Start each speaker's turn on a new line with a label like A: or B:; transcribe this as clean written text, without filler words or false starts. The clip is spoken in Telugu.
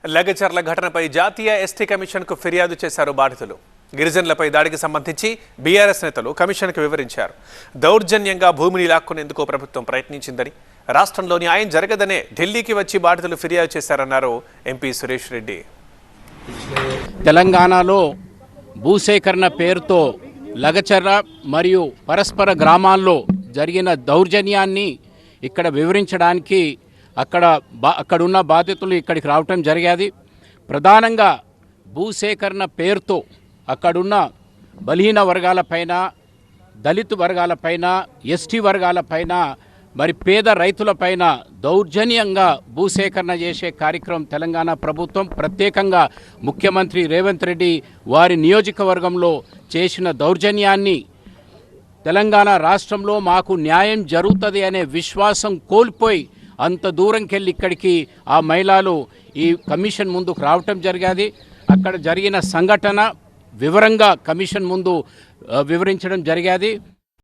A: లగచర్ల ఘటనపై జాతీయ ఎస్టీ కమిషన్కు ఫిర్యాదు చేశారు బాధితులు. గిరిజనులపై దాడికి సంబంధించి బీఆర్ఎస్ నేతలు కమిషన్కు వివరించారు. దౌర్జన్యంగా భూమిని లాక్కునేందుకు ప్రభుత్వం ప్రయత్నించిందని, రాష్ట్రంలో న్యాయం జరగదనే ఢిల్లీకి వచ్చి బాధితులు ఫిర్యాదు చేశారన్నారు ఎంపీ సురేష్ రెడ్డి.
B: తెలంగాణలో భూసేకరణ పేరుతో లగచర్ల మరియు పరస్పర గ్రామాల్లో జరిగిన దౌర్జన్యాన్ని ఇక్కడ వివరించడానికి అక్కడున్న బాధితులు ఇక్కడికి రావటం జరిగేది. ప్రధానంగా భూసేకరణ పేరుతో అక్కడున్న బలహీన వర్గాలపైన, దళిత వర్గాలపైన, ఎస్టీ వర్గాలపైన, మరి పేద రైతులపైన దౌర్జన్యంగా భూసేకరణ చేసే కార్యక్రమం తెలంగాణ ప్రభుత్వం, ప్రత్యేకంగా ముఖ్యమంత్రి రేవంత్ రెడ్డి వారి నియోజకవర్గంలో చేసిన దౌర్జన్యాన్ని తెలంగాణ రాష్ట్రంలో మాకు న్యాయం జరుగుతుంది అనే విశ్వాసం కోల్పోయి అంత దూరంకెళ్ళి ఇక్కడికి ఆ మహిళలు ఈ కమిషన్ ముందుకు రావటం జరిగేది. అక్కడ జరిగిన సంఘటన వివరంగా కమిషన్ ముందు వివరించడం జరిగేది.